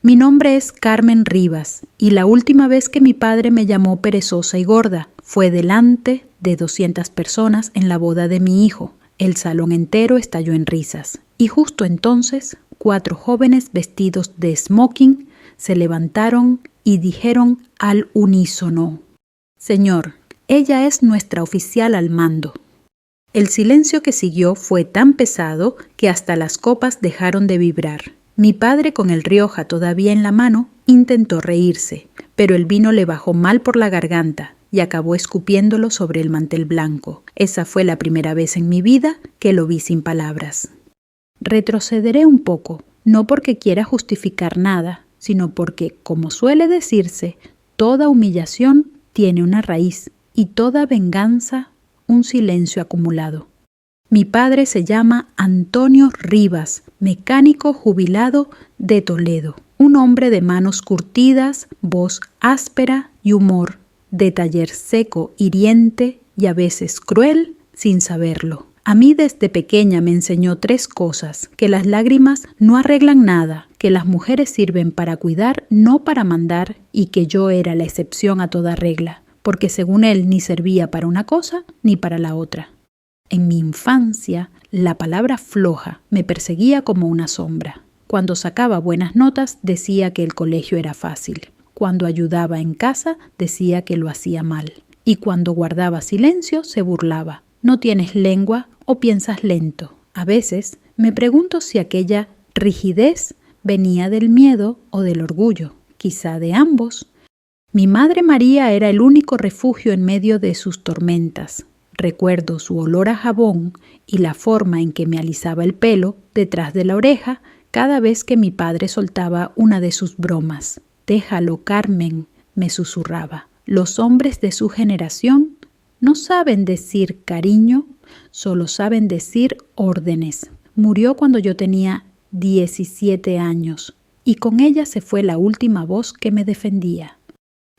Mi nombre es Carmen Rivas y la última vez que mi padre me llamó perezosa y gorda fue delante de 200 personas en la boda de mi hijo. El salón entero estalló en risas y justo entonces 4 jóvenes vestidos de smoking se levantaron y dijeron al unísono: «Señor, ella es nuestra oficial al mando». El silencio que siguió fue tan pesado que hasta las copas dejaron de vibrar. Mi padre, con el Rioja todavía en la mano, intentó reírse, pero el vino le bajó mal por la garganta y acabó escupiéndolo sobre el mantel blanco. Esa fue la primera vez en mi vida que lo vi sin palabras. Retrocederé un poco, no porque quiera justificar nada, sino porque, como suele decirse, toda humillación tiene una raíz y toda venganza un silencio acumulado. Mi padre se llama Antonio Rivas, mecánico jubilado de Toledo, un hombre de manos curtidas, voz áspera y humor, de taller seco, hiriente y a veces cruel sin saberlo. A mí desde pequeña me enseñó 3 cosas: que las lágrimas no arreglan nada, que las mujeres sirven para cuidar, no para mandar, y que yo era la excepción a toda regla, porque según él ni servía para una cosa ni para la otra. En mi infancia, la palabra floja me perseguía como una sombra. Cuando sacaba buenas notas decía que el colegio era fácil. Cuando ayudaba en casa decía que lo hacía mal. Y cuando guardaba silencio se burlaba. ¿No tienes lengua o piensas lento? A veces me pregunto si aquella rigidez venía del miedo o del orgullo, quizá de ambos. Mi madre María era el único refugio en medio de sus tormentas. Recuerdo su olor a jabón y la forma en que me alisaba el pelo detrás de la oreja cada vez que mi padre soltaba una de sus bromas. «Déjalo, Carmen», me susurraba. Los hombres de su generación no saben decir cariño, solo saben decir órdenes. Murió cuando yo tenía 17 años y con ella se fue la última voz que me defendía.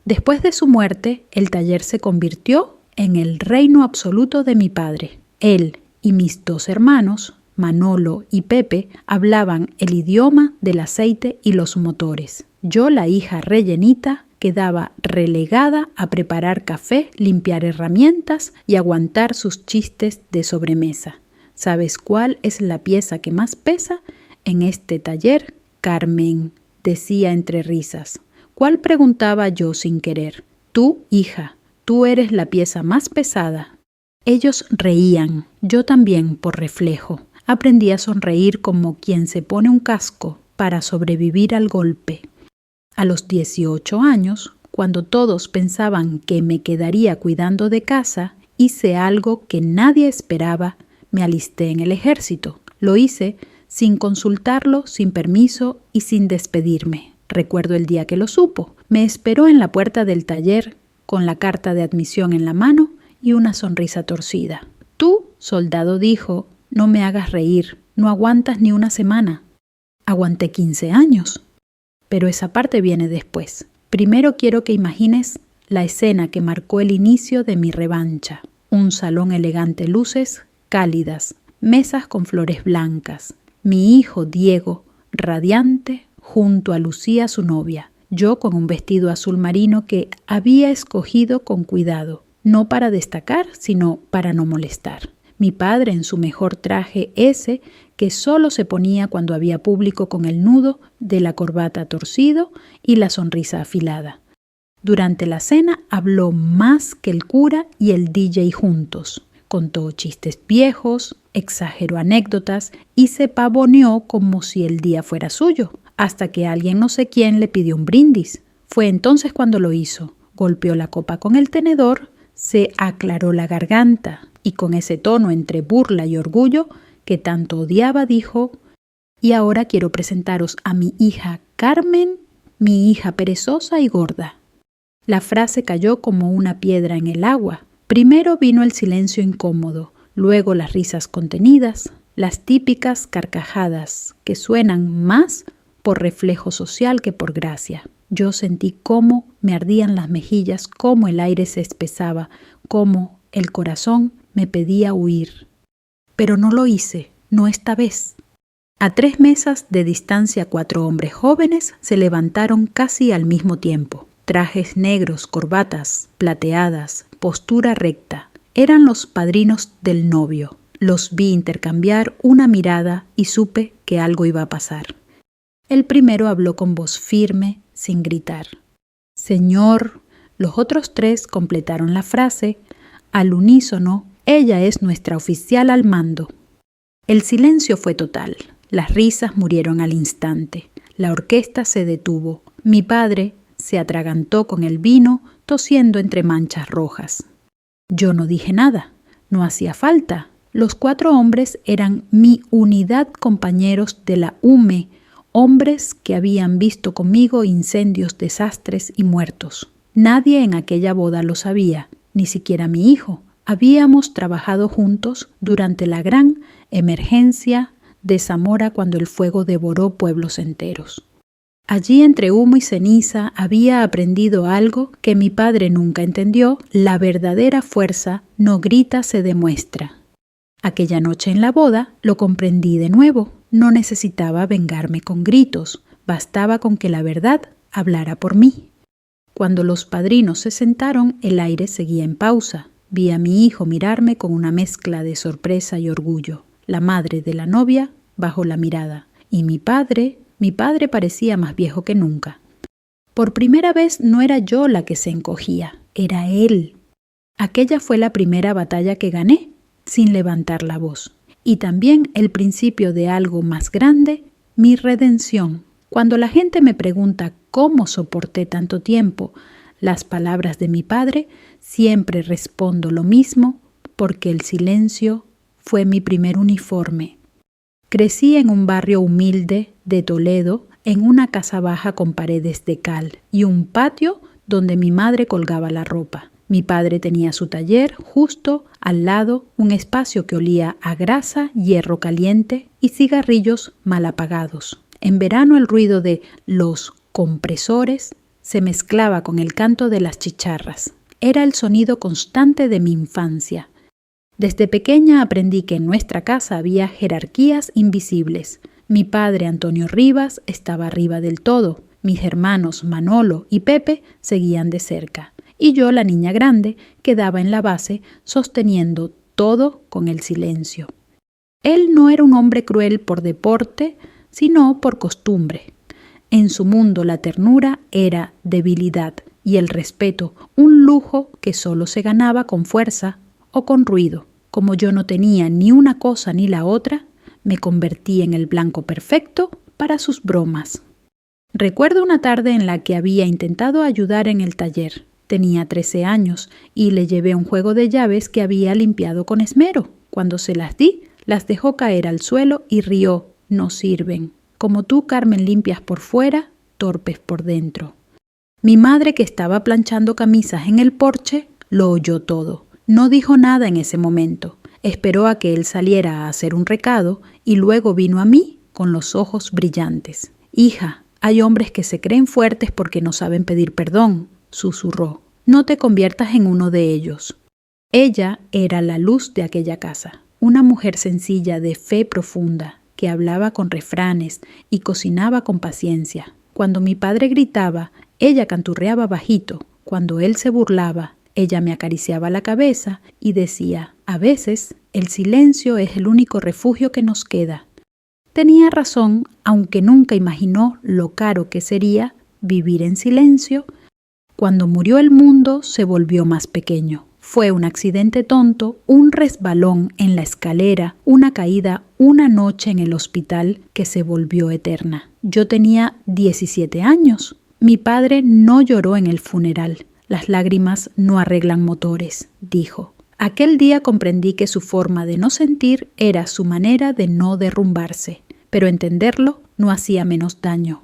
Después de su muerte, el taller se convirtió en el reino absoluto de mi padre. Él y mis 2 hermanos, Manolo y Pepe, hablaban el idioma del aceite y los motores. Yo, la hija rellenita, quedaba relegada a preparar café, limpiar herramientas y aguantar sus chistes de sobremesa. ¿Sabes cuál es la pieza que más pesa en este taller, Carmen?, decía entre risas. ¿Cuál?, preguntaba yo sin querer. Tú, hija, tú eres la pieza más pesada. Ellos reían, yo también por reflejo. Aprendí a sonreír como quien se pone un casco para sobrevivir al golpe. A los 18 años, cuando todos pensaban que me quedaría cuidando de casa, hice algo que nadie esperaba: me alisté en el ejército. Lo hice sin consultarlo, sin permiso y sin despedirme. Recuerdo el día que lo supo. Me esperó en la puerta del taller con la carta de admisión en la mano y una sonrisa torcida. «Tú», soldado, dijo, «no me hagas reír, no aguantas ni una semana». Aguanté 15 años. Pero esa parte viene después. Primero quiero que imagines la escena que marcó el inicio de mi revancha. Un salón elegante, luces cálidas, mesas con flores blancas. Mi hijo Diego, radiante, junto a Lucía, su novia. Yo con un vestido azul marino que había escogido con cuidado, no para destacar, sino para no molestar. Mi padre en su mejor traje, ese que solo se ponía cuando había público, con el nudo de la corbata torcido y la sonrisa afilada. Durante la cena habló más que el cura y el DJ juntos. Contó chistes viejos, exageró anécdotas y se pavoneó como si el día fuera suyo, hasta que alguien no sé quién le pidió un brindis. Fue entonces cuando lo hizo. Golpeó la copa con el tenedor, se aclaró la garganta y con ese tono entre burla y orgullo que tanto odiaba dijo: «Y ahora quiero presentaros a mi hija Carmen, mi hija perezosa y gorda». La frase cayó como una piedra en el agua. Primero vino el silencio incómodo, luego las risas contenidas, las típicas carcajadas que suenan más por reflejo social que por gracia. Yo sentí cómo me ardían las mejillas, cómo el aire se espesaba, cómo el corazón me pedía huir. Pero no lo hice, no esta vez. A 3 mesas de distancia 4 hombres jóvenes se levantaron casi al mismo tiempo. Trajes negros, corbatas plateadas, postura recta. Eran los padrinos del novio. Los vi intercambiar una mirada y supe que algo iba a pasar. El primero habló con voz firme, sin gritar. Señor, los otros 3 completaron la frase. Al unísono, ella es nuestra oficial al mando. El silencio fue total. Las risas murieron al instante. La orquesta se detuvo. Mi padre se atragantó con el vino, tosiendo entre manchas rojas. Yo no dije nada. No hacía falta. Los 4 hombres eran mi unidad, compañeros de la UME, hombres que habían visto conmigo incendios, desastres y muertos. Nadie en aquella boda lo sabía, ni siquiera mi hijo. Habíamos trabajado juntos durante la gran emergencia de Zamora cuando el fuego devoró pueblos enteros. Allí, entre humo y ceniza, había aprendido algo que mi padre nunca entendió: la verdadera fuerza no grita, se demuestra. Aquella noche en la boda lo comprendí de nuevo. No necesitaba vengarme con gritos, bastaba con que la verdad hablara por mí. Cuando los padrinos se sentaron, el aire seguía en pausa. Vi a mi hijo mirarme con una mezcla de sorpresa y orgullo. La madre de la novia bajó la mirada. Y mi padre parecía más viejo que nunca. Por primera vez no era yo la que se encogía, era él. Aquella fue la primera batalla que gané, sin levantar la voz. Y también el principio de algo más grande, mi redención. Cuando la gente me pregunta cómo soporté tanto tiempo las palabras de mi padre, siempre respondo lo mismo: porque el silencio fue mi primer uniforme. Crecí en un barrio humilde de Toledo, en una casa baja con paredes de cal y un patio donde mi madre colgaba la ropa. Mi padre tenía su taller justo al lado, un espacio que olía a grasa, hierro caliente y cigarrillos mal apagados. En verano el ruido de los compresores se mezclaba con el canto de las chicharras. Era el sonido constante de mi infancia. Desde pequeña aprendí que en nuestra casa había jerarquías invisibles. Mi padre, Antonio Rivas, estaba arriba del todo. Mis hermanos Manolo y Pepe seguían de cerca. Y yo, la niña grande, quedaba en la base sosteniendo todo con el silencio. Él no era un hombre cruel por deporte, sino por costumbre. En su mundo la ternura era debilidad y el respeto un lujo que solo se ganaba con fuerza o con ruido. Como yo no tenía ni una cosa ni la otra, me convertí en el blanco perfecto para sus bromas. Recuerdo una tarde en la que había intentado ayudar en el taller. Tenía 13 años y le llevé un juego de llaves que había limpiado con esmero. Cuando se las di, las dejó caer al suelo y rió: no sirven. Como tú, Carmen, limpias por fuera, torpes por dentro. Mi madre, que estaba planchando camisas en el porche, lo oyó todo. No dijo nada en ese momento. Esperó a que él saliera a hacer un recado y luego vino a mí con los ojos brillantes. Hija, hay hombres que se creen fuertes porque no saben pedir perdón, susurró. No te conviertas en uno de ellos. Ella era la luz de aquella casa, una mujer sencilla de fe profunda, que hablaba con refranes y cocinaba con paciencia. Cuando mi padre gritaba, ella canturreaba bajito. Cuando él se burlaba, ella me acariciaba la cabeza y decía: a veces el silencio es el único refugio que nos queda. Tenía razón, aunque nunca imaginó lo caro que sería vivir en silencio. Cuando murió el mundo se volvió más pequeño. Fue un accidente tonto, un resbalón en la escalera, una caída una noche en el hospital que se volvió eterna. Yo tenía 17 años. Mi padre no lloró en el funeral. Las lágrimas no arreglan motores, dijo. Aquel día comprendí que su forma de no sentir era su manera de no derrumbarse, pero entenderlo no hacía menos daño.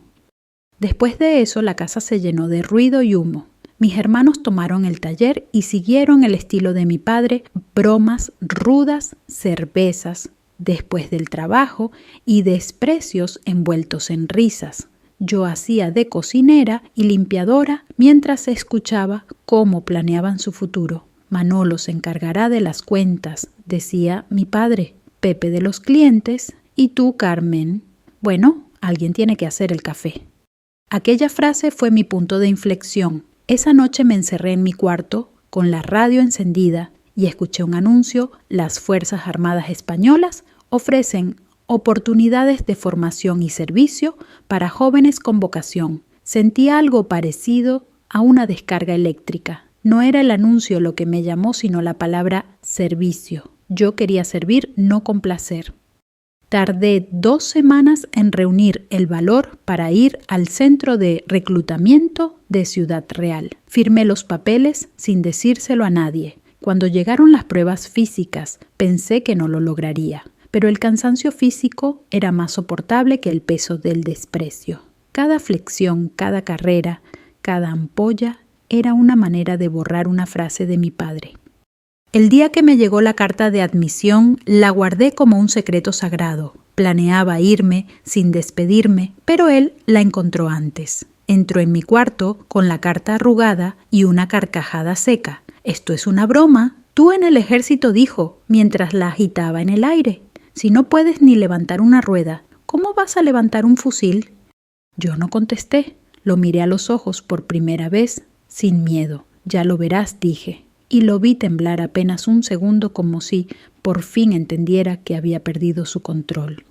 Después de eso, la casa se llenó de ruido y humo. Mis hermanos tomaron el taller y siguieron el estilo de mi padre: bromas rudas, cervezas después del trabajo y desprecios envueltos en risas. Yo hacía de cocinera y limpiadora mientras escuchaba cómo planeaban su futuro. Manolo se encargará de las cuentas, decía mi padre, Pepe de los clientes y tú, Carmen, Bueno, alguien tiene que hacer el café. Aquella frase fue mi punto de inflexión. Esa noche me encerré en mi cuarto con la radio encendida y escuché un anuncio: las Fuerzas Armadas Españolas ofrecen oportunidades de formación y servicio para jóvenes con vocación. Sentí algo parecido a una descarga eléctrica. No era el anuncio lo que me llamó, sino la palabra servicio. Yo quería servir, no complacer. Tardé 2 semanas en reunir el valor para ir al centro de reclutamiento de Ciudad Real. Firmé los papeles sin decírselo a nadie. Cuando llegaron las pruebas físicas, pensé que no lo lograría, pero el cansancio físico era más soportable que el peso del desprecio. Cada flexión, cada carrera, cada ampolla era una manera de borrar una frase de mi padre. El día que me llegó la carta de admisión, la guardé como un secreto sagrado. Planeaba irme sin despedirme, pero él la encontró antes. Entró en mi cuarto con la carta arrugada y una carcajada seca. «Esto es una broma. Tú en el ejército», dijo, mientras la agitaba en el aire. «Si no puedes ni levantar una rueda, ¿cómo vas a levantar un fusil?» Yo no contesté. Lo miré a los ojos por primera vez, sin miedo. «Ya lo verás», dije. Y lo vi temblar apenas un segundo, como si por fin entendiera que había perdido su control.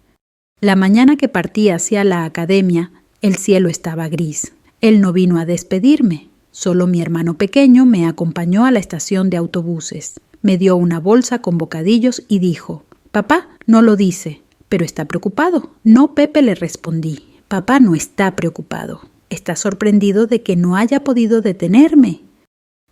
La mañana que partí hacia la academia, el cielo estaba gris. Él no vino a despedirme. Solo mi hermano pequeño me acompañó a la estación de autobuses. Me dio una bolsa con bocadillos y dijo: «Papá no lo dice, pero está preocupado». «No, Pepe», le respondí. «Papá no está preocupado. Está sorprendido de que no haya podido detenerme».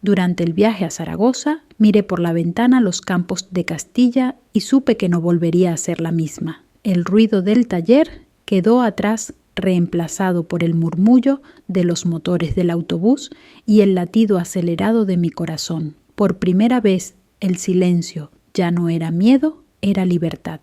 Durante el viaje a Zaragoza, miré por la ventana los campos de Castilla y supe que no volvería a ser la misma. El ruido del taller quedó atrás, reemplazado por el murmullo de los motores del autobús y el latido acelerado de mi corazón. Por primera vez, el silencio ya no era miedo, era libertad.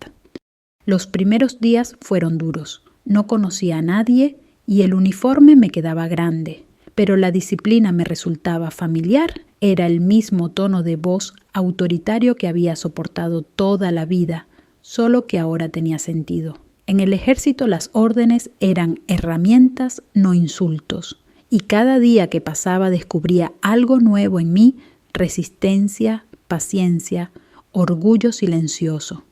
Los primeros días fueron duros. No conocía a nadie y el uniforme me quedaba grande. Pero la disciplina me resultaba familiar. Era el mismo tono de voz autoritario que había soportado toda la vida, solo que ahora tenía sentido. En el ejército las órdenes eran herramientas, no insultos, y cada día que pasaba descubría algo nuevo en mí: resistencia, paciencia, orgullo silencioso.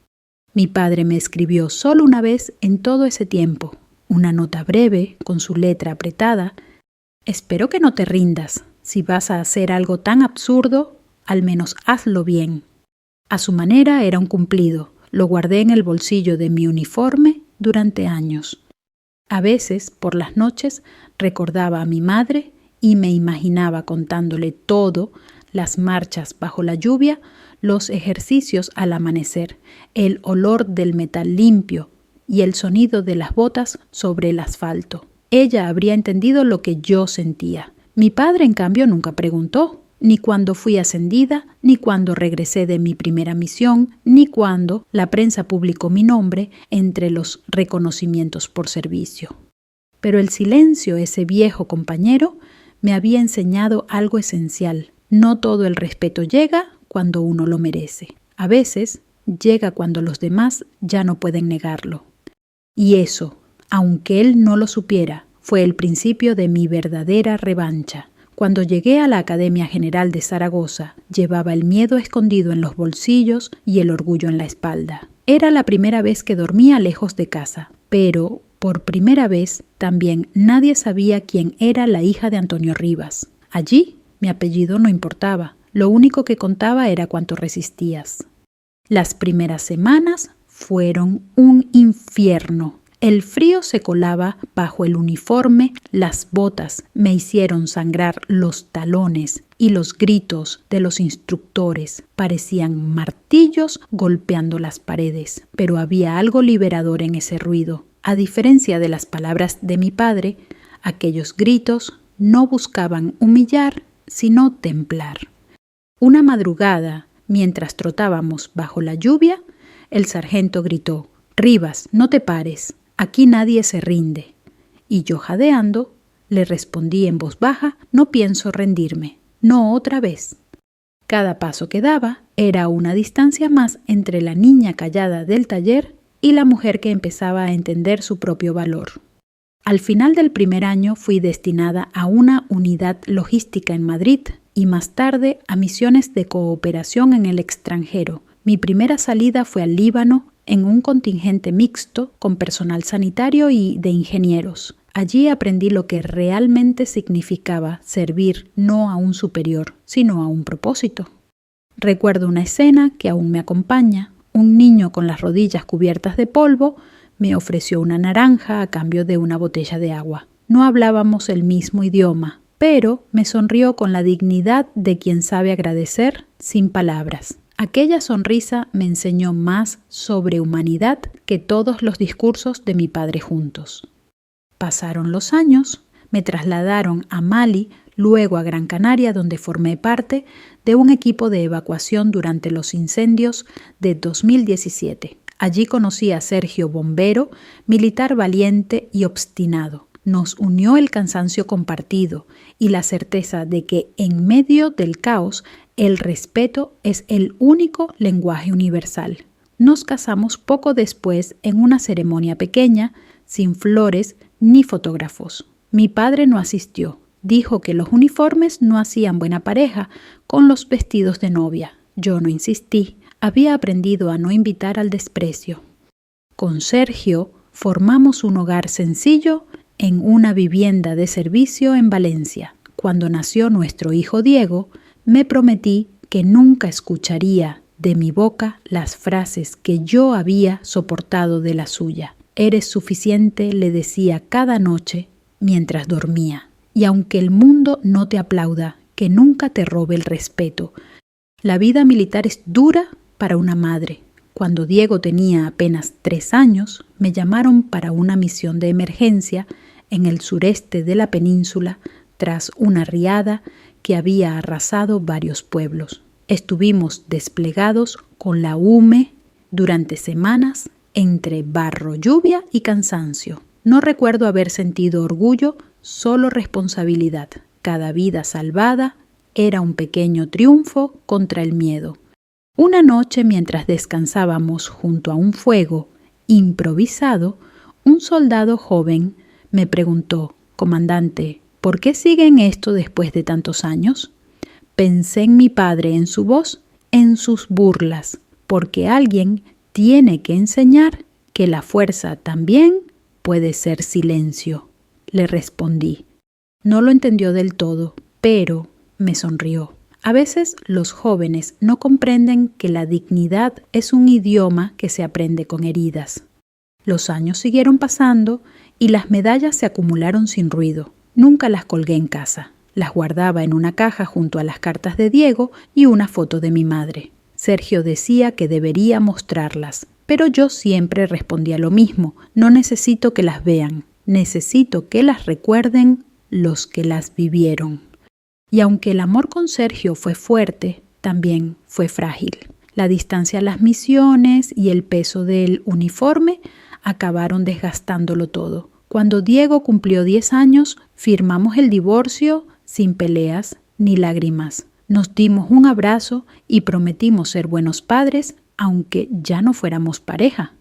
Mi padre me escribió solo una vez en todo ese tiempo, una nota breve con su letra apretada: «Espero que no te rindas. Si vas a hacer algo tan absurdo, al menos hazlo bien». A su manera era un cumplido. Lo guardé en el bolsillo de mi uniforme durante años. A veces, por las noches, recordaba a mi madre y me imaginaba contándole todo: las marchas bajo la lluvia, los ejercicios al amanecer, el olor del metal limpio y el sonido de las botas sobre el asfalto. Ella habría entendido lo que yo sentía. Mi padre, en cambio, nunca preguntó, ni cuando fui ascendida, ni cuando regresé de mi primera misión, ni cuando la prensa publicó mi nombre entre los reconocimientos por servicio. Pero el silencio, ese viejo compañero, me había enseñado algo esencial. No todo el respeto llega cuando uno lo merece. A veces llega cuando los demás ya no pueden negarlo. Y eso, aunque él no lo supiera, fue el principio de mi verdadera revancha. Cuando llegué a la Academia General de Zaragoza, llevaba el miedo escondido en los bolsillos y el orgullo en la espalda. Era la primera vez que dormía lejos de casa, pero por primera vez también nadie sabía quién era la hija de Antonio Rivas. Allí mi apellido no importaba, lo único que contaba era cuánto resistías. Las primeras semanas fueron un infierno. El frío se colaba bajo el uniforme, las botas me hicieron sangrar los talones y los gritos de los instructores parecían martillos golpeando las paredes. Pero había algo liberador en ese ruido. A diferencia de las palabras de mi padre, aquellos gritos no buscaban humillar, sino templar. Una madrugada, mientras trotábamos bajo la lluvia, el sargento gritó: «Rivas, no te pares. Aquí nadie se rinde». Y yo, jadeando, le respondí en voz baja: «No pienso rendirme, no otra vez». Cada paso que daba era una distancia más entre la niña callada del taller y la mujer que empezaba a entender su propio valor. Al final del primer año fui destinada a una unidad logística en Madrid y más tarde a misiones de cooperación en el extranjero. Mi primera salida fue al Líbano en un contingente mixto con personal sanitario y de ingenieros. Allí aprendí lo que realmente significaba servir no a un superior, sino a un propósito. Recuerdo una escena que aún me acompaña. Un niño con las rodillas cubiertas de polvo me ofreció una naranja a cambio de una botella de agua. No hablábamos el mismo idioma, pero me sonrió con la dignidad de quien sabe agradecer sin palabras. Aquella sonrisa me enseñó más sobre humanidad que todos los discursos de mi padre juntos. Pasaron los años, me trasladaron a Mali, luego a Gran Canaria, donde formé parte de un equipo de evacuación durante los incendios de 2017. Allí conocí a Sergio Bombero, militar valiente y obstinado. Nos unió el cansancio compartido y la certeza de que en medio del caos el respeto es el único lenguaje universal. Nos casamos poco después en una ceremonia pequeña, sin flores ni fotógrafos. Mi padre no asistió. Dijo que los uniformes no hacían buena pareja con los vestidos de novia. Yo no insistí. Había aprendido a no invitar al desprecio. Con Sergio formamos un hogar sencillo en una vivienda de servicio en Valencia. Cuando nació nuestro hijo Diego, me prometí que nunca escucharía de mi boca las frases que yo había soportado de la suya. Eres suficiente, le decía cada noche mientras dormía. Y aunque el mundo no te aplauda, que nunca te robe el respeto. La vida militar es dura para una madre. Cuando Diego tenía apenas 3 años, me llamaron para una misión de emergencia en el sureste de la península tras una riada que había arrasado varios pueblos. Estuvimos desplegados con la UME durante semanas entre barro, lluvia y cansancio. No recuerdo haber sentido orgullo, solo responsabilidad. Cada vida salvada era un pequeño triunfo contra el miedo. Una noche, mientras descansábamos junto a un fuego improvisado, un soldado joven me preguntó: «Comandante, ¿por qué siguen esto después de tantos años?» Pensé en mi padre, en su voz, en sus burlas, porque alguien tiene que enseñar que la fuerza también puede ser silencio. Le respondí. No lo entendió del todo, pero me sonrió. A veces los jóvenes no comprenden que la dignidad es un idioma que se aprende con heridas. Los años siguieron pasando y las medallas se acumularon sin ruido. Nunca las colgué en casa. Las guardaba en una caja junto a las cartas de Diego y una foto de mi madre. Sergio decía que debería mostrarlas, pero yo siempre respondía lo mismo: no necesito que las vean, necesito que las recuerden los que las vivieron. Y aunque el amor con Sergio fue fuerte, también fue frágil. La distancia a las misiones y el peso del uniforme acabaron desgastándolo todo. Cuando Diego cumplió 10 años, firmamos el divorcio sin peleas ni lágrimas. Nos dimos un abrazo y prometimos ser buenos padres, aunque ya no fuéramos pareja.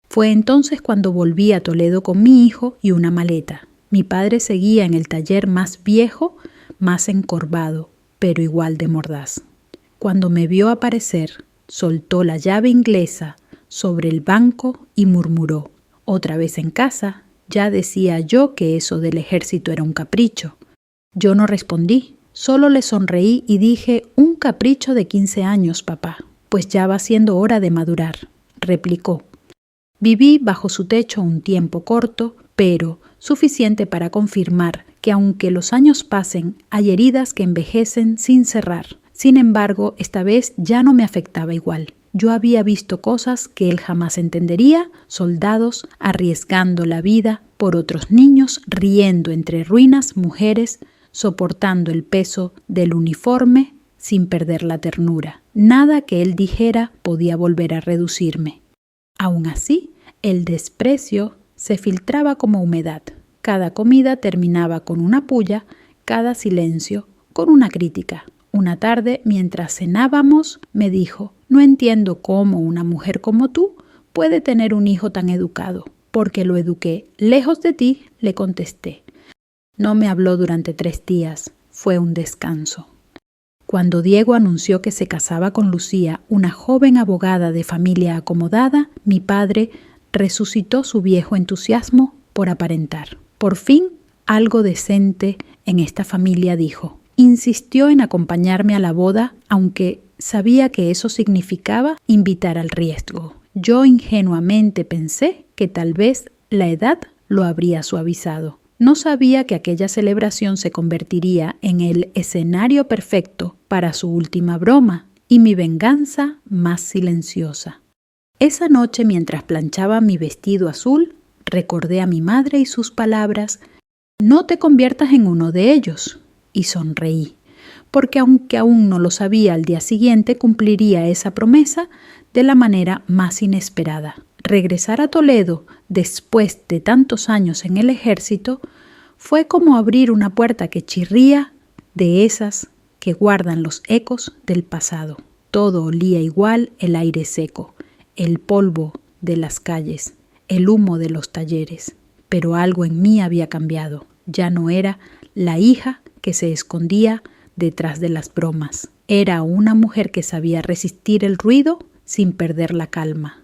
Fue entonces cuando volví a Toledo con mi hijo y una maleta. Mi padre seguía en el taller más viejo, más encorvado, pero igual de mordaz. Cuando me vio aparecer, soltó la llave inglesa sobre el banco y murmuró: «Otra vez en casa, ya decía yo que eso del ejército era un capricho». Yo no respondí, solo le sonreí y dije: «Un capricho de 15 años, papá, pues ya va siendo hora de madurar», replicó. Viví bajo su techo un tiempo corto, pero suficiente para confirmar que aunque los años pasen, hay heridas que envejecen sin cerrar. Sin embargo, esta vez ya no me afectaba igual. Yo había visto cosas que él jamás entendería: soldados arriesgando la vida por otros niños, riendo entre ruinas, mujeres soportando el peso del uniforme sin perder la ternura. Nada que él dijera podía volver a reducirme. Aún así, el desprecio se filtraba como humedad. Cada comida terminaba con una pulla, cada silencio con una crítica. Una tarde, mientras cenábamos, me dijo: «No entiendo cómo una mujer como tú puede tener un hijo tan educado? Porque lo eduqué. Lejos de ti, le contesté. No me habló durante 3 días. Fue un descanso. Cuando Diego anunció que se casaba con Lucía, una joven abogada de familia acomodada, mi padre resucitó su viejo entusiasmo por aparentar. Por fin, algo decente en esta familia, dijo. Insistió en acompañarme a la boda, aunque sabía que eso significaba invitar al riesgo. Yo ingenuamente pensé que tal vez la edad lo habría suavizado. No sabía que aquella celebración se convertiría en el escenario perfecto para su última broma y mi venganza más silenciosa. Esa noche, mientras planchaba mi vestido azul, recordé a mi madre y sus palabras: «No te conviertas en uno de ellos», y sonreí, porque aunque aún no lo sabía, al día siguiente cumpliría esa promesa de la manera más inesperada. Regresar a Toledo después de tantos años en el ejército fue como abrir una puerta que chirría, de esas que guardan los ecos del pasado. Todo olía igual, el aire seco, el polvo de las calles, el humo de los talleres. Pero algo en mí había cambiado. Ya no era la hija que se escondía detrás de las bromas. Era una mujer que sabía resistir el ruido sin perder la calma.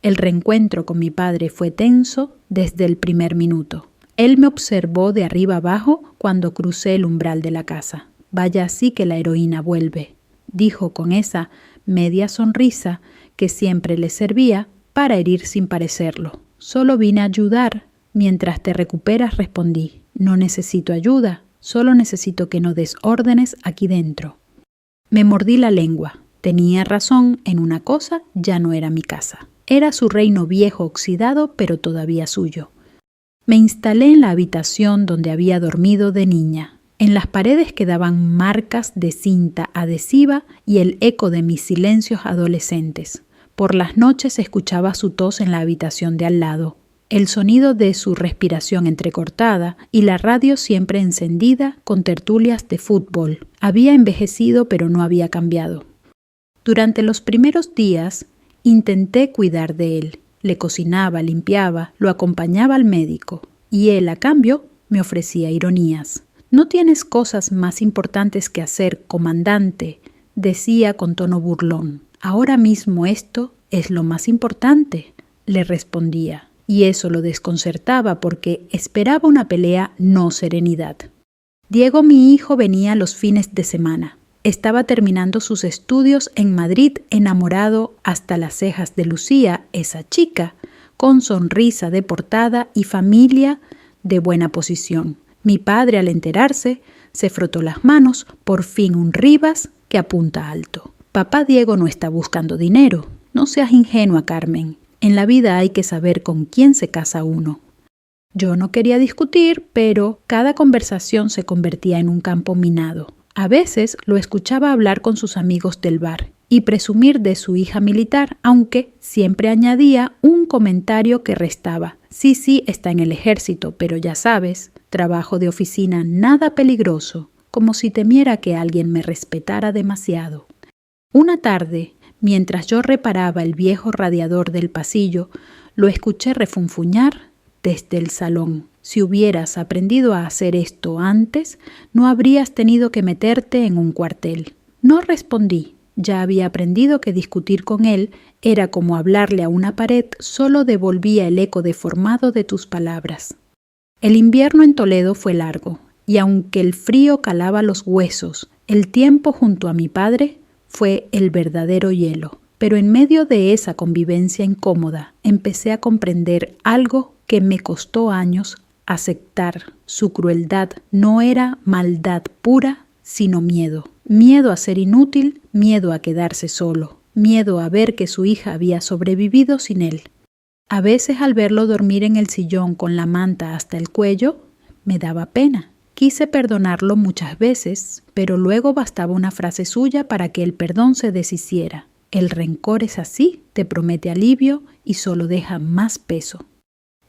El reencuentro con mi padre fue tenso desde el primer minuto. Él me observó de arriba abajo cuando crucé el umbral de la casa. «Vaya así que la heroína vuelve», dijo con esa media sonrisa que siempre le servía para herir sin parecerlo. «Solo vine a ayudar. Mientras te recuperas», respondí. «No necesito ayuda, solo necesito que no des órdenes aquí dentro». Me mordí la lengua. Tenía razón en una cosa, ya no era mi casa. Era su reino viejo oxidado, pero todavía suyo. Me instalé en la habitación donde había dormido de niña. En las paredes quedaban marcas de cinta adhesiva y el eco de mis silencios adolescentes. Por las noches escuchaba su tos en la habitación de al lado, el sonido de su respiración entrecortada y la radio siempre encendida con tertulias de fútbol. Había envejecido, pero no había cambiado. Durante los primeros días intenté cuidar de él. Le cocinaba, limpiaba, lo acompañaba al médico. Y él, a cambio, me ofrecía ironías. «¿No tienes cosas más importantes que hacer, comandante?», decía con tono burlón. «Ahora mismo esto es lo más importante», le respondía. Y eso lo desconcertaba porque esperaba una pelea, no serenidad. Diego, mi hijo, venía los fines de semana. Estaba terminando sus estudios en Madrid, enamorado hasta las cejas de Lucía, esa chica, con sonrisa deportada y familia de buena posición. Mi padre, al enterarse, se frotó las manos, por fin un Rivas que apunta alto. «Papá Diego no está buscando dinero. No seas ingenua, Carmen. En la vida hay que saber con quién se casa uno». Yo no quería discutir, pero cada conversación se convertía en un campo minado. A veces lo escuchaba hablar con sus amigos del bar y presumir de su hija militar, aunque siempre añadía un comentario que restaba. Sí, está en el ejército, pero ya sabes, trabajo de oficina nada peligroso, como si temiera que alguien me respetara demasiado. Una tarde, mientras yo reparaba el viejo radiador del pasillo, lo escuché refunfuñar desde el salón. «Si hubieras aprendido a hacer esto antes, no habrías tenido que meterte en un cuartel». No respondí. Ya había aprendido que discutir con él era como hablarle a una pared, solo devolvía el eco deformado de tus palabras. El invierno en Toledo fue largo, y aunque el frío calaba los huesos, el tiempo junto a mi padre fue el verdadero hielo. Pero en medio de esa convivencia incómoda, empecé a comprender algo que me costó años aceptar. Su crueldad no era maldad pura, sino miedo. Miedo a ser inútil, miedo a quedarse solo, miedo a ver que su hija había sobrevivido sin él. A veces, al verlo dormir en el sillón con la manta hasta el cuello, me daba pena. Quise perdonarlo muchas veces, pero luego bastaba una frase suya para que el perdón se deshiciera. El rencor es así, te promete alivio y solo deja más peso.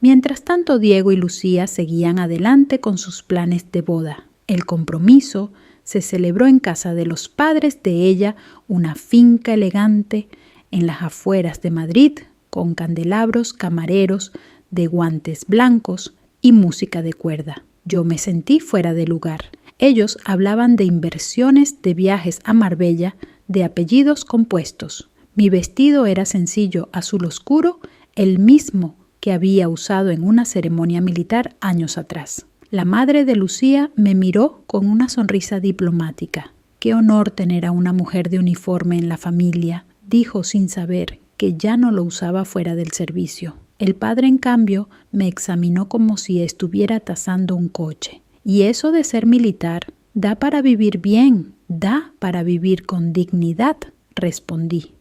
Mientras tanto, Diego y Lucía seguían adelante con sus planes de boda. El compromiso se celebró en casa de los padres de ella, una finca elegante en las afueras de Madrid, con candelabros, camareros de guantes blancos y música de cuerda. Yo me sentí fuera de lugar. Ellos hablaban de inversiones, de viajes a Marbella, de apellidos compuestos. Mi vestido era sencillo, azul oscuro, el mismo que había usado en una ceremonia militar años atrás. La madre de Lucía me miró con una sonrisa diplomática. «Qué honor tener a una mujer de uniforme en la familia», dijo sin saber que ya no lo usaba fuera del servicio. El padre, en cambio, me examinó como si estuviera tasando un coche. «¿Y eso de ser militar? Da para vivir bien, da para vivir con dignidad», respondí.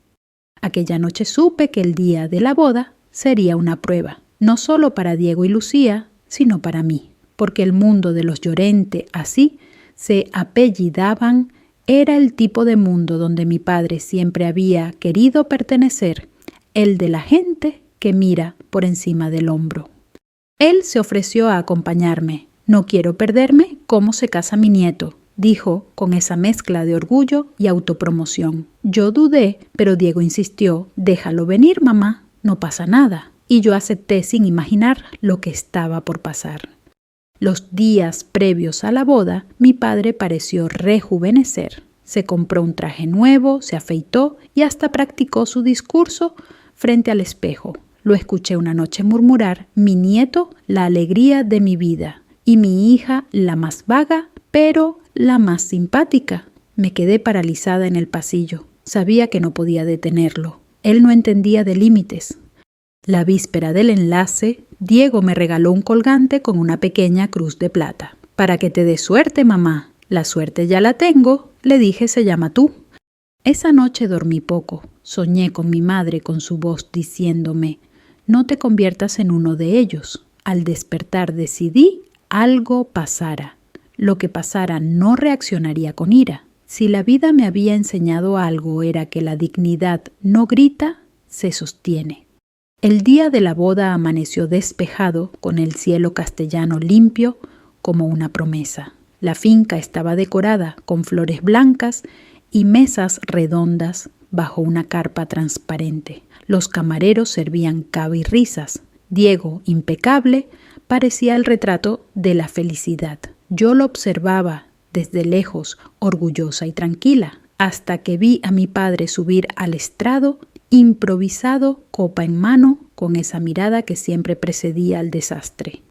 Aquella noche supe que el día de la boda sería una prueba, no solo para Diego y Lucía, sino para mí, porque el mundo de los Llorente, así se apellidaban, era el tipo de mundo donde mi padre siempre había querido pertenecer, el de la gente que mira por encima del hombro. Él se ofreció a acompañarme. «No quiero perderme cómo se casa mi nieto», dijo con esa mezcla de orgullo y autopromoción. Yo dudé, pero Diego insistió. «Déjalo venir, mamá, no pasa nada». Y yo acepté sin imaginar lo que estaba por pasar. Los días previos a la boda, mi padre pareció rejuvenecer. Se compró un traje nuevo, se afeitó y hasta practicó su discurso frente al espejo. Lo escuché una noche murmurar: «Mi nieto, la alegría de mi vida, y mi hija, la más vaga, pero la más simpática». Me quedé paralizada en el pasillo. Sabía que no podía detenerlo. Él no entendía de límites. La víspera del enlace, Diego me regaló un colgante con una pequeña cruz de plata. «Para que te dé suerte, mamá». «La suerte ya la tengo», le dije, «se llama tú». Esa noche dormí poco. Soñé con mi madre con su voz diciéndome: «No te conviertas en uno de ellos». Al despertar decidí algo pasara. Lo que pasara no reaccionaría con ira. Si la vida me había enseñado algo era que la dignidad no grita, se sostiene. El día de la boda amaneció despejado, con el cielo castellano limpio como una promesa. La finca estaba decorada con flores blancas y mesas redondas bajo una carpa transparente. Los camareros servían cava y risas. Diego, impecable, parecía el retrato de la felicidad. Yo lo observaba desde lejos, orgullosa y tranquila, hasta que vi a mi padre subir al estrado, improvisado, copa en mano, con esa mirada que siempre precedía al desastre.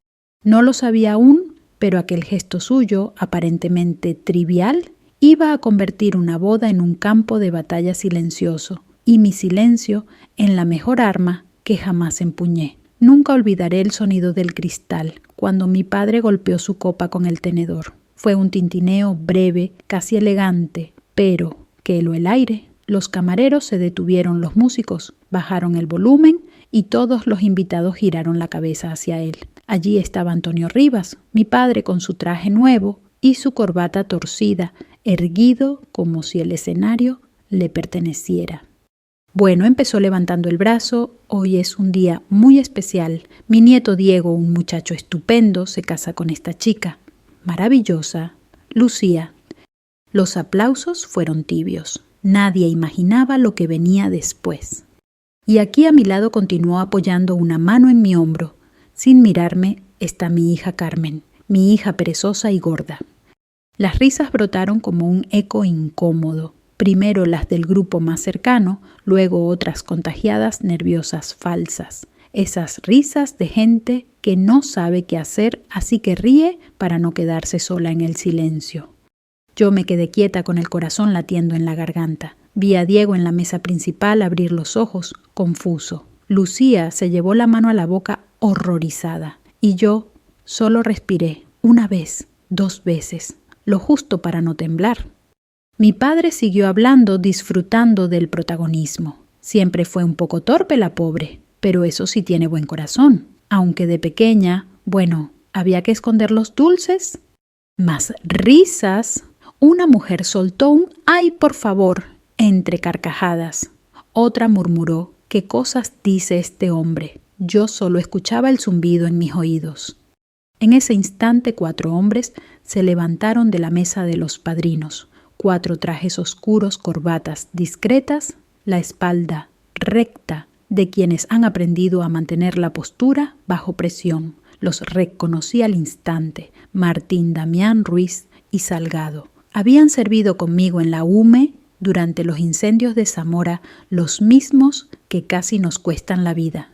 No lo sabía aún, pero aquel gesto suyo, aparentemente trivial, iba a convertir una boda en un campo de batalla silencioso, y mi silencio en la mejor arma que jamás empuñé. Nunca olvidaré el sonido del cristal cuando mi padre golpeó su copa con el tenedor. Fue un tintineo breve, casi elegante, pero que heló el aire. Los camareros se detuvieron, los músicos bajaron el volumen y todos los invitados giraron la cabeza hacia él. Allí estaba Antonio Rivas, mi padre, con su traje nuevo y su corbata torcida, erguido como si el escenario le perteneciera. «Bueno», empezó levantando el brazo, «hoy es un día muy especial. Mi nieto Diego, un muchacho estupendo, se casa con esta chica. Maravillosa, Lucía». Los aplausos fueron tibios. Nadie imaginaba lo que venía después. Y aquí a mi lado continuó apoyando una mano en mi hombro. Sin mirarme está mi hija Carmen, mi hija perezosa y gorda. Las risas brotaron como un eco incómodo. Primero las del grupo más cercano, luego otras contagiadas, nerviosas, falsas. Esas risas de gente que no sabe qué hacer, así que ríe para no quedarse sola en el silencio. Yo me quedé quieta con el corazón latiendo en la garganta. Vi a Diego en la mesa principal abrir los ojos, confuso. Lucía se llevó la mano a la boca horrorizada. Y yo solo respiré, una vez, 2 veces, lo justo para no temblar. Mi padre siguió hablando, disfrutando del protagonismo. Siempre fue un poco torpe la pobre, pero eso sí tiene buen corazón. Aunque de pequeña, bueno, había que esconder los dulces. Más risas. Una mujer soltó un «ay, por favor», entre carcajadas. Otra murmuró: «¿Qué cosas dice este hombre?». Yo solo escuchaba el zumbido en mis oídos. En ese instante 4 hombres se levantaron de la mesa de los padrinos. 4 trajes oscuros, corbatas discretas, la espalda recta de quienes han aprendido a mantener la postura bajo presión. Los reconocí al instante: Martín Damián Ruiz y Salgado. Habían servido conmigo en la UME durante los incendios de Zamora, los mismos que casi nos cuestan la vida.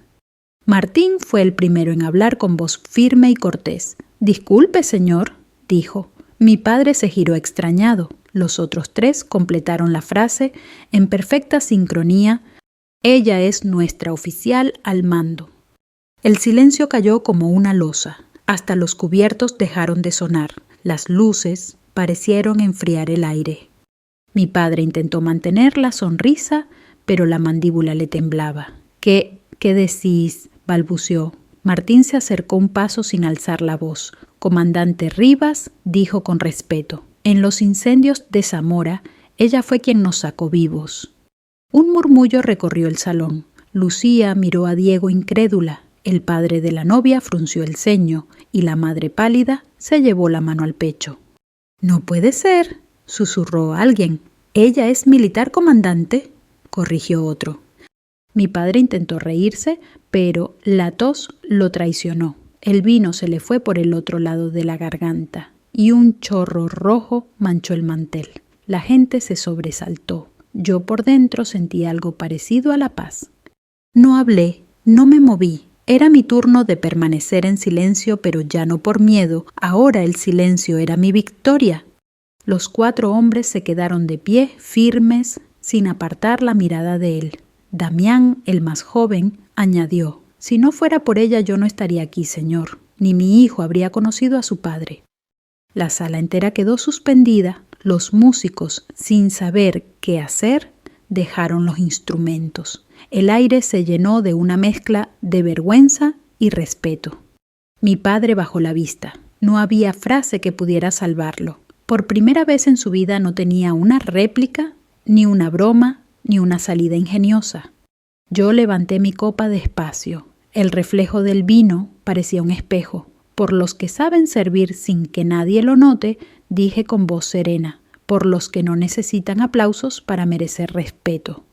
Martín fue el primero en hablar con voz firme y cortés. «Disculpe, señor», dijo. Mi padre se giró extrañado. Los otros tres completaron la frase en perfecta sincronía: «Ella es nuestra oficial al mando». El silencio cayó como una losa. Hasta los cubiertos dejaron de sonar. Las luces parecieron enfriar el aire. Mi padre intentó mantener la sonrisa, pero la mandíbula le temblaba. ¿Qué decís?», balbuceó. Martín se acercó un paso sin alzar la voz. «Comandante Rivas», dijo con respeto, «en los incendios de Zamora, ella fue quien nos sacó vivos». Un murmullo recorrió el salón. Lucía miró a Diego incrédula. El padre de la novia frunció el ceño y la madre pálida se llevó la mano al pecho. «No puede ser», susurró alguien. «Ella es militar, comandante», corrigió otro. Mi padre intentó reírse, pero la tos lo traicionó. El vino se le fue por el otro lado de la garganta y un chorro rojo manchó el mantel. La gente se sobresaltó. Yo por dentro sentí algo parecido a la paz. No hablé, no me moví. Era mi turno de permanecer en silencio, pero ya no por miedo. Ahora el silencio era mi victoria. Los 4 hombres se quedaron de pie, firmes, sin apartar la mirada de él. Damián, el más joven, añadió: «Si no fuera por ella yo no estaría aquí, señor, ni mi hijo habría conocido a su padre». La sala entera quedó suspendida. Los músicos, sin saber qué hacer, dejaron los instrumentos. El aire se llenó de una mezcla de vergüenza y respeto. Mi padre bajó la vista. No había frase que pudiera salvarlo. Por primera vez en su vida no tenía una réplica, ni una broma, ni una salida ingeniosa. Yo levanté mi copa despacio. El reflejo del vino parecía un espejo. Por los que saben servir sin que nadie lo note, dije con voz serena. Por los que no necesitan aplausos para merecer respeto.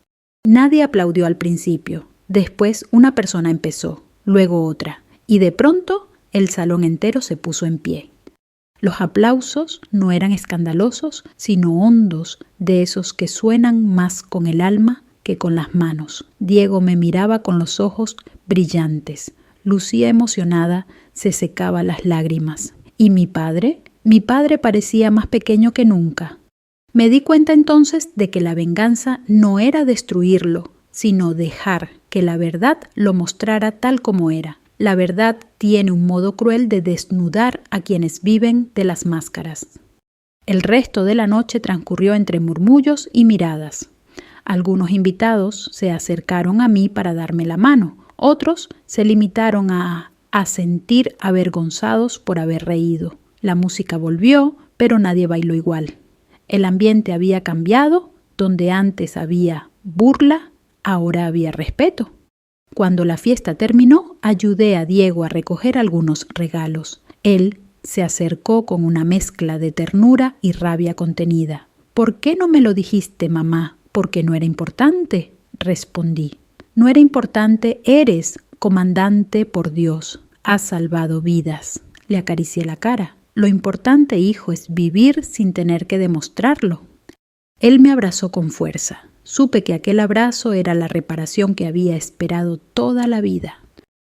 Nadie aplaudió al principio. Después una persona empezó, luego otra, y de pronto el salón entero se puso en pie. Los aplausos no eran escandalosos, sino hondos, de esos que suenan más con el alma que con las manos. Diego me miraba con los ojos brillantes. Lucía, emocionada, se secaba las lágrimas. ¿Y mi padre? Mi padre parecía más pequeño que nunca. Me di cuenta entonces de que la venganza no era destruirlo, sino dejar que la verdad lo mostrara tal como era. La verdad tiene un modo cruel de desnudar a quienes viven de las máscaras. El resto de la noche transcurrió entre murmullos y miradas. Algunos invitados se acercaron a mí para darme la mano, otros se limitaron a sentir avergonzados por haber reído. La música volvió, pero nadie bailó igual. El ambiente había cambiado, donde antes había burla, ahora había respeto. Cuando la fiesta terminó, ayudé a Diego a recoger algunos regalos. Él se acercó con una mezcla de ternura y rabia contenida. «¿Por qué no me lo dijiste, mamá? «Porque no era importante», respondí. «No era importante, eres, comandante, por Dios. Has salvado vidas». Le acaricié la cara. «Lo importante, hijo, es vivir sin tener que demostrarlo». Él me abrazó con fuerza. Supe que aquel abrazo era la reparación que había esperado toda la vida.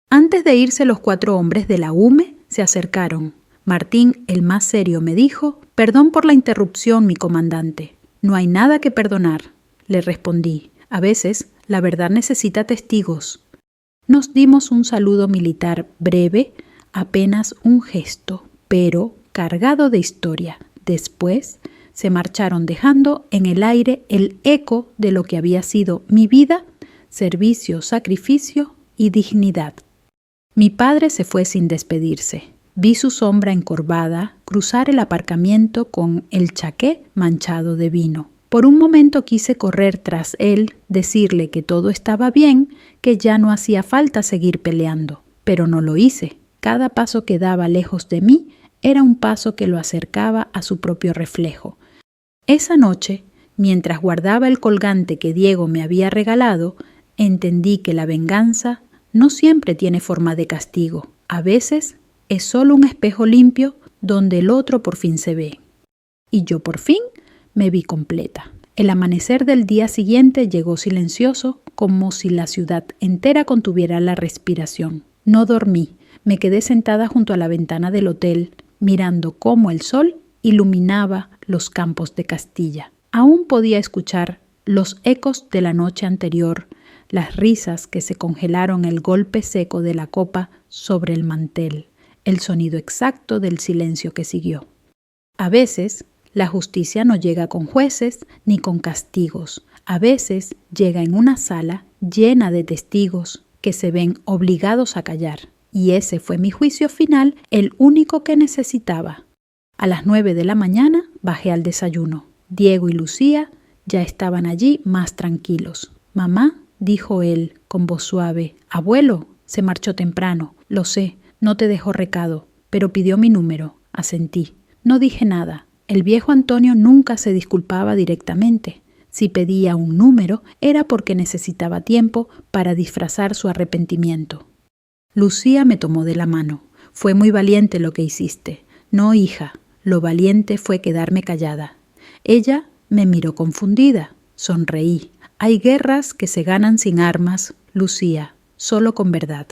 Antes de irse, los 4 hombres de la UME se acercaron. Martín, el más serio, me dijo: «Perdón por la interrupción, mi comandante». «No hay nada que perdonar», le respondí. «A veces la verdad necesita testigos». Nos dimos un saludo militar breve, apenas un gesto, pero cargado de historia. Después se marcharon dejando en el aire el eco de lo que había sido mi vida, servicio, sacrificio y dignidad. Mi padre se fue sin despedirse. Vi su sombra encorvada cruzar el aparcamiento con el chaqué manchado de vino. Por un momento quise correr tras él, decirle que todo estaba bien, que ya no hacía falta seguir peleando, pero no lo hice. Cada paso que daba lejos de mí era un paso que lo acercaba a su propio reflejo. Esa noche, mientras guardaba el colgante que Diego me había regalado, Entendí que la venganza no siempre tiene forma de castigo. A veces es solo un espejo limpio donde el otro por fin se ve. Y yo por fin me vi completa. El amanecer del día siguiente llegó silencioso, como si la ciudad entera contuviera la respiración. No dormí. Me quedé sentada junto a la ventana del hotel, mirando cómo el sol iluminaba los campos de Castilla. Aún podía escuchar los ecos de la noche anterior, las risas que se congelaron, el golpe seco de la copa sobre el mantel, el sonido exacto del silencio que siguió. A veces, la justicia no llega con jueces ni con castigos. A veces llega en una sala llena de testigos que se ven obligados a callar. Y ese fue mi juicio final, el único que necesitaba. A las 9 de la mañana bajé al desayuno. Diego y Lucía ya estaban allí más tranquilos. «Mamá», dijo él con voz suave, «abuelo se marchó temprano. Lo sé, no te dejó recado, pero pidió mi número». Asentí. No dije nada. El viejo Antonio nunca se disculpaba directamente. Si pedía un número era porque necesitaba tiempo para disfrazar su arrepentimiento. Lucía me tomó de la mano. «Fue muy valiente lo que hiciste». «No, hija, lo valiente fue quedarme callada». Ella me miró confundida. Sonreí. «Hay guerras que se ganan sin armas, Lucía, solo con verdad».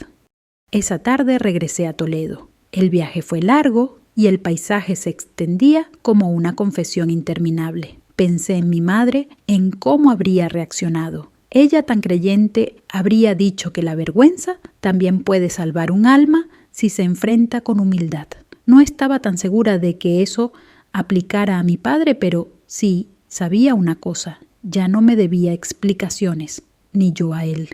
Esa tarde regresé a Toledo. El viaje fue largo y el paisaje se extendía como una confesión interminable. Pensé en mi madre, en cómo habría reaccionado. Ella, tan creyente, habría dicho que la vergüenza también puede salvar un alma si se enfrenta con humildad. No estaba tan segura de que eso aplicara a mi padre, pero sí sabía una cosa: ya no me debía explicaciones, ni yo a él.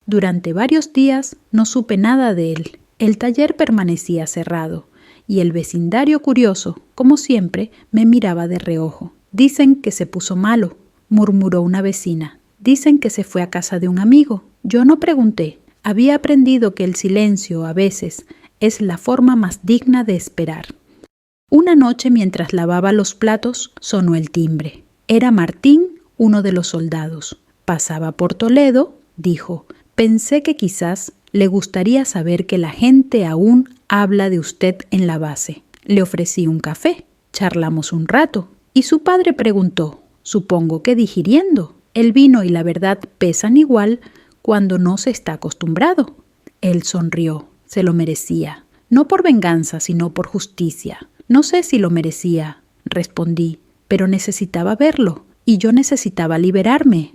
Durante varios días no supe nada de él. El taller permanecía cerrado y el vecindario curioso, como siempre, me miraba de reojo. «Dicen que se puso malo», murmuró una vecina. «Dicen que se fue a casa de un amigo». Yo no pregunté. Había aprendido que el silencio a veces es la forma más digna de esperar. Una noche, mientras lavaba los platos, sonó el timbre. Era Martín, uno de los soldados. «Pasaba por Toledo», dijo. «Pensé que quizás le gustaría saber que la gente aún habla de usted en la base». Le ofrecí un café. Charlamos un rato. Y su padre preguntó, supongo que digiriendo. El vino y la verdad pesan igual cuando no se está acostumbrado. Él sonrió. Se lo merecía. No por venganza, sino por justicia. «No sé si lo merecía», respondí, «pero necesitaba verlo y yo necesitaba liberarme».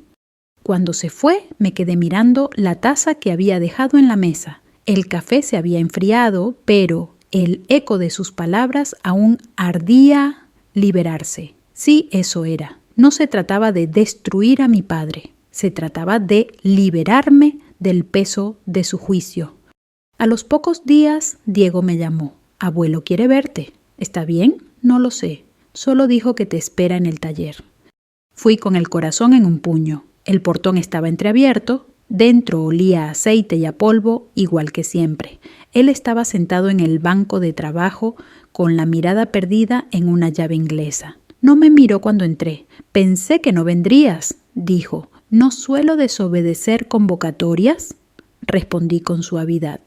Cuando se fue, me quedé mirando la taza que había dejado en la mesa. El café se había enfriado, pero el eco de sus palabras aún ardía. Liberarse. Sí, eso era. No se trataba de destruir a mi padre. Se trataba de liberarme del peso de su juicio. A los pocos días, Diego me llamó. «Abuelo quiere verte». «¿Está bien?» «No lo sé. Solo dijo que te espera en el taller». Fui con el corazón en un puño. El portón estaba entreabierto. Dentro olía a aceite y a polvo, igual que siempre. Él estaba sentado en el banco de trabajo con la mirada perdida en una llave inglesa. No me miró cuando entré. «Pensé que no vendrías», dijo. «¿No suelo desobedecer convocatorias?», respondí con suavidad.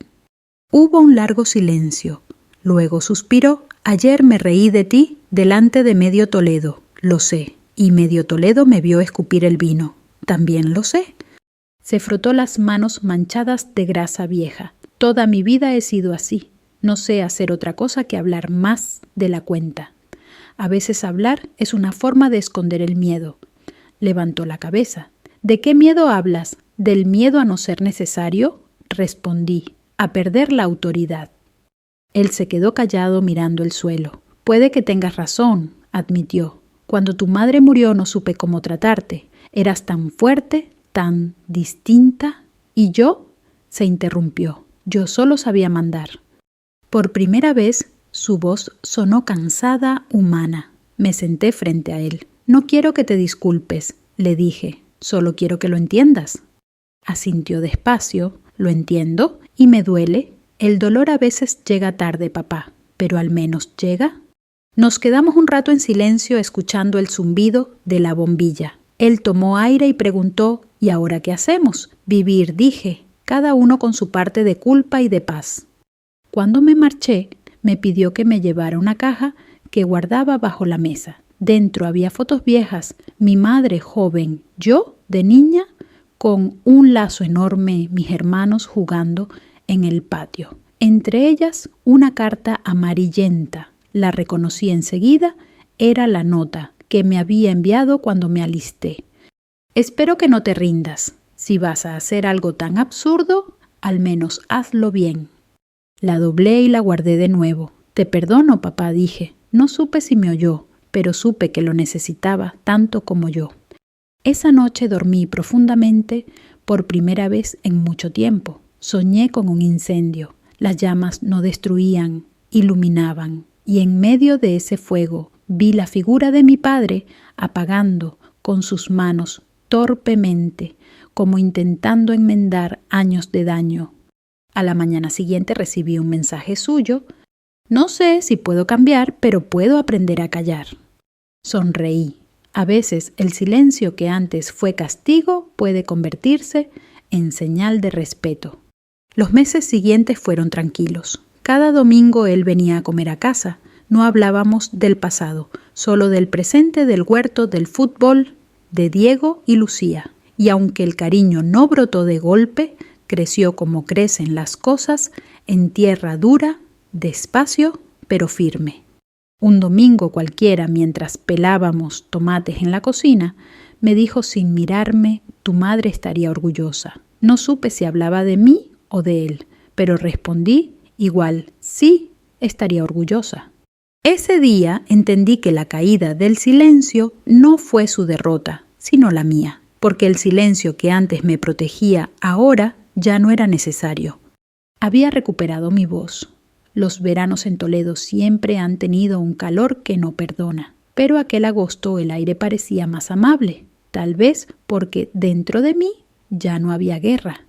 Hubo un largo silencio. Luego suspiró. «Ayer me reí de ti delante de medio Toledo». «Lo sé. Y medio Toledo me vio escupir el vino». «También lo sé». Se frotó las manos manchadas de grasa vieja. «Toda mi vida he sido así. No sé hacer otra cosa que hablar más de la cuenta. A veces hablar es una forma de esconder el miedo». Levantó la cabeza. «¿De qué miedo hablas? ¿Del miedo a no ser necesario?», respondí. «A perder la autoridad». Él se quedó callado mirando el suelo. «Puede que tengas razón», admitió. «Cuando tu madre murió no supe cómo tratarte. Eras tan fuerte, tan distinta». «¿Y yo?», se interrumpió. «Yo solo sabía mandar». Por primera vez, su voz sonó cansada, humana. Me senté frente a él. «No quiero que te disculpes», le dije. «Solo quiero que lo entiendas». Asintió despacio. «Lo entiendo y me duele. El dolor a veces llega tarde, papá, pero al menos llega». Nos quedamos un rato en silencio escuchando el zumbido de la bombilla. Él tomó aire y preguntó ¿Y ahora qué hacemos? Vivir, dije, cada uno con su parte de culpa y de paz. Cuando me marché, me pidió que me llevara una caja que guardaba bajo la mesa. Dentro había fotos viejas, mi madre joven, yo de niña, con un lazo enorme, mis hermanos jugando en el patio. Entre ellas, una carta amarillenta. La reconocí enseguida, era la nota que me había enviado cuando me alisté. Espero que no te rindas. Si vas a hacer algo tan absurdo, al menos hazlo bien. La doblé y la guardé de nuevo. Te perdono, papá, dije. No supe si me oyó, pero supe que lo necesitaba tanto como yo. Esa noche dormí profundamente por primera vez en mucho tiempo. Soñé con un incendio. Las llamas no destruían, iluminaban. Y en medio de ese fuego vi la figura de mi padre apagando con sus manos torpemente, como intentando enmendar años de daño. A la mañana siguiente recibí un mensaje suyo. No sé si puedo cambiar, pero puedo aprender a callar. Sonreí. A veces el silencio que antes fue castigo puede convertirse en señal de respeto. Los meses siguientes fueron tranquilos. Cada domingo él venía a comer a casa. No hablábamos del pasado, solo del presente, del huerto, del fútbol, de Diego y Lucía. Y aunque el cariño no brotó de golpe, creció como crecen las cosas, en tierra dura, despacio, pero firme. Un domingo cualquiera, mientras pelábamos tomates en la cocina, me dijo sin mirarme, tu madre estaría orgullosa. No supe si hablaba de mí o de él, pero respondí igual, sí, estaría orgullosa. Ese día entendí que la caída del silencio no fue su derrota, sino la mía, porque el silencio que antes me protegía ahora ya no era necesario. Había recuperado mi voz. Los veranos en Toledo siempre han tenido un calor que no perdona, pero aquel agosto el aire parecía más amable, tal vez porque dentro de mí ya no había guerra.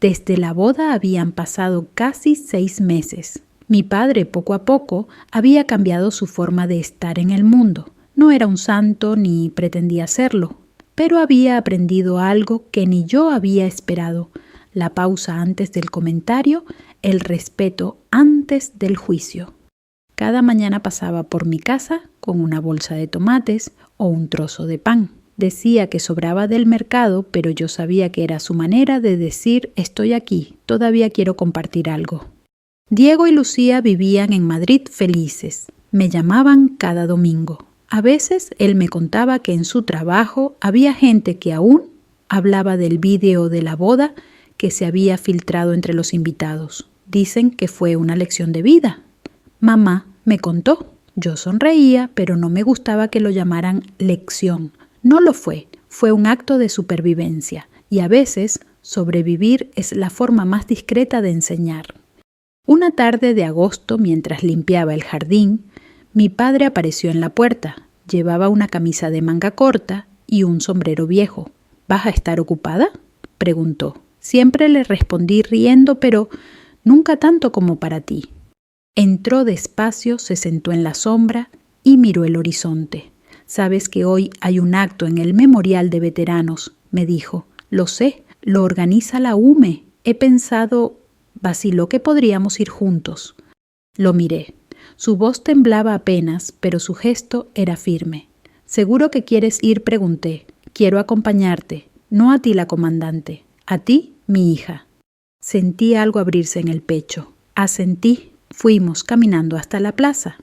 Desde la boda habían pasado casi 6 meses. Mi padre, poco a poco, había cambiado su forma de estar en el mundo. No era un santo ni pretendía serlo, pero había aprendido algo que ni yo había esperado: la pausa antes del comentario, el respeto antes del juicio. Cada mañana pasaba por mi casa con una bolsa de tomates o un trozo de pan. Decía que sobraba del mercado, pero yo sabía que era su manera de decir: estoy aquí, todavía quiero compartir algo. Diego y Lucía vivían en Madrid felices. Me llamaban cada domingo. A veces él me contaba que en su trabajo había gente que aún hablaba del vídeo de la boda que se había filtrado entre los invitados. Dicen que fue una lección de vida. Mamá me contó. Yo sonreía, pero no me gustaba que lo llamaran lección. No lo fue, fue un acto de supervivencia. Y a veces sobrevivir es la forma más discreta de enseñar. Una tarde de agosto, mientras limpiaba el jardín, mi padre apareció en la puerta. Llevaba una camisa de manga corta y un sombrero viejo. ¿Vas a estar ocupada?, preguntó. Siempre le respondí riendo, pero nunca tanto como para ti. Entró despacio, se sentó en la sombra y miró el horizonte. «Sabes que hoy hay un acto en el Memorial de Veteranos», me dijo. «Lo sé, lo organiza la UME. He pensado, vaciló que podríamos ir juntos». Lo miré. Su voz temblaba apenas, pero su gesto era firme. «¿Seguro que quieres ir?», pregunté. «Quiero acompañarte, no a ti la comandante, a ti, mi hija». Sentí algo abrirse en el pecho. Asentí. Fuimos caminando hasta la plaza.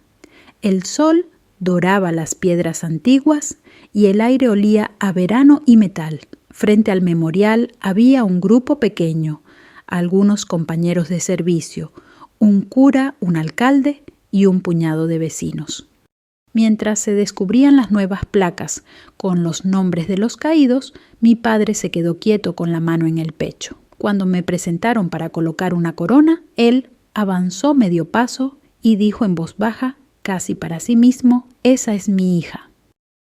El sol doraba las piedras antiguas y el aire olía a verano y metal. Frente al memorial había un grupo pequeño, algunos compañeros de servicio, un cura, un alcalde y un puñado de vecinos. Mientras se descubrían las nuevas placas con los nombres de los caídos, mi padre se quedó quieto con la mano en el pecho. Cuando me presentaron para colocar una corona, él avanzó medio paso y dijo en voz baja, casi para sí mismo: «Esa es mi hija».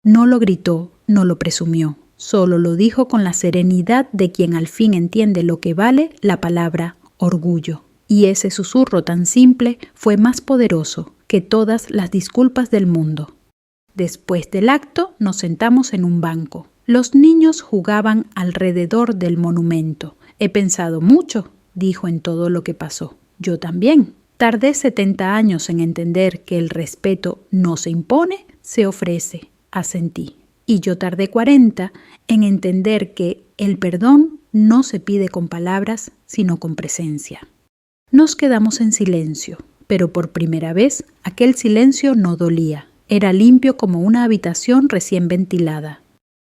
No lo gritó, no lo presumió, solo lo dijo con la serenidad de quien al fin entiende lo que vale la palabra orgullo. Y ese susurro tan simple fue más poderoso que todas las disculpas del mundo. Después del acto nos sentamos en un banco. Los niños jugaban alrededor del monumento. He pensado mucho, dijo, en todo lo que pasó. Yo también. Tardé 70 años en entender que el respeto no se impone, se ofrece, asentí. Y yo tardé 40 en entender que el perdón no se pide con palabras, sino con presencia. Nos quedamos en silencio, pero por primera vez aquel silencio no dolía. Era limpio como una habitación recién ventilada.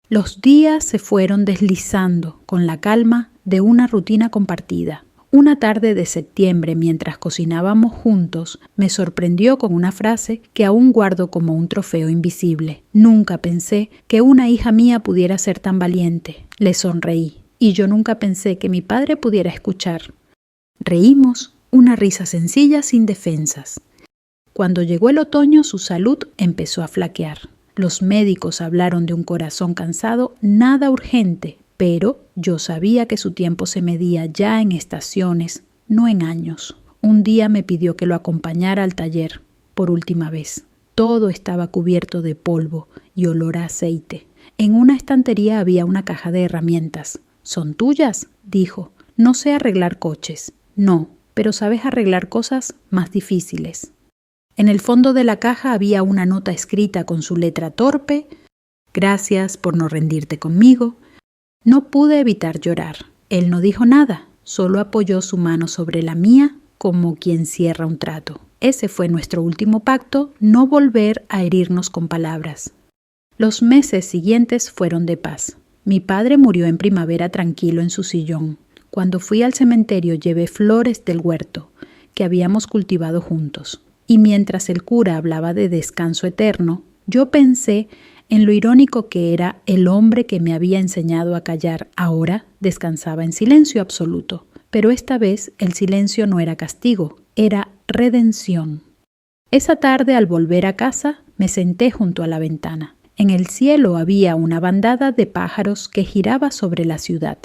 Los días se fueron deslizando con la calma de una rutina compartida. Una tarde de septiembre, mientras cocinábamos juntos, me sorprendió con una frase que aún guardo como un trofeo invisible. Nunca pensé que una hija mía pudiera ser tan valiente. Le sonreí, y yo nunca pensé que mi padre pudiera escuchar. Reímos, una risa sencilla sin defensas. Cuando llegó el otoño, su salud empezó a flaquear. Los médicos hablaron de un corazón cansado, nada urgente, pero yo sabía que su tiempo se medía ya en estaciones, no en años. Un día me pidió que lo acompañara al taller, por última vez. Todo estaba cubierto de polvo y olor a aceite. En una estantería había una caja de herramientas. ¿Son tuyas?, dijo. No sé arreglar coches. No, pero sabes arreglar cosas más difíciles. En el fondo de la caja había una nota escrita con su letra torpe. Gracias por no rendirte conmigo. No pude evitar llorar. Él no dijo nada, solo apoyó su mano sobre la mía como quien cierra un trato. Ese fue nuestro último pacto, no volver a herirnos con palabras. Los meses siguientes fueron de paz. Mi padre murió en primavera tranquilo en su sillón. Cuando fui al cementerio llevé flores del huerto que habíamos cultivado juntos. Y mientras el cura hablaba de descanso eterno, yo pensé en lo irónico que era el hombre que me había enseñado a callar. Ahora descansaba en silencio absoluto. Pero esta vez el silencio no era castigo, era redención. Esa tarde, al volver a casa, me senté junto a la ventana. En el cielo había una bandada de pájaros que giraba sobre la ciudad.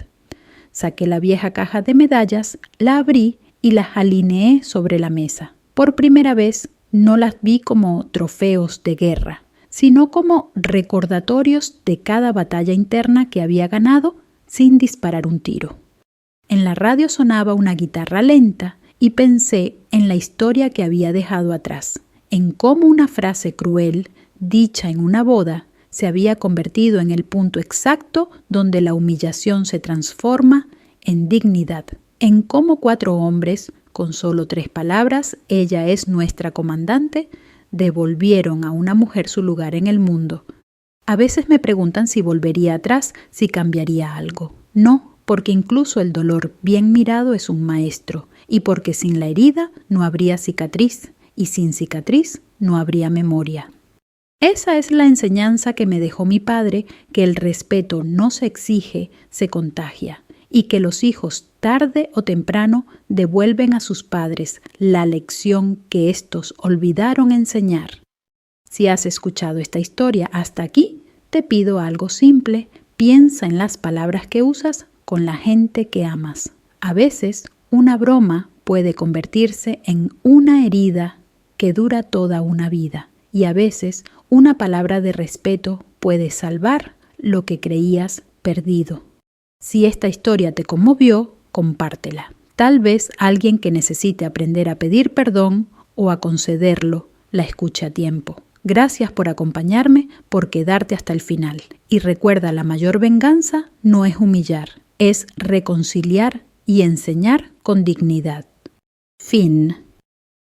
Saqué la vieja caja de medallas, la abrí y las alineé sobre la mesa. Por primera vez no las vi como trofeos de guerra, sino como recordatorios de cada batalla interna que había ganado sin disparar un tiro. En la radio sonaba una guitarra lenta y pensé en la historia que había dejado atrás, en cómo una frase cruel, dicha en una boda, se había convertido en el punto exacto donde la humillación se transforma en dignidad, en cómo 4 hombres, con solo 3 palabras, ella es nuestra comandante, devolvieron a una mujer su lugar en el mundo. A veces me preguntan si volvería atrás, si cambiaría algo. No, porque incluso el dolor bien mirado es un maestro, y porque sin la herida no habría cicatriz, y sin cicatriz no habría memoria. Esa es la enseñanza que me dejó mi padre, que el respeto no se exige, se contagia, y que los hijos tarde o temprano devuelven a sus padres la lección que éstos olvidaron enseñar. Si has escuchado esta historia hasta aquí, te pido algo simple: piensa en las palabras que usas con la gente que amas. A veces, una broma puede convertirse en una herida que dura toda una vida, y a veces una palabra de respeto puede salvar lo que creías perdido. Si esta historia te conmovió, compártela. Tal vez alguien que necesite aprender a pedir perdón o a concederlo la escuche a tiempo. Gracias por acompañarme, por quedarte hasta el final. Y recuerda, la mayor venganza no es humillar, es reconciliar y enseñar con dignidad. Fin.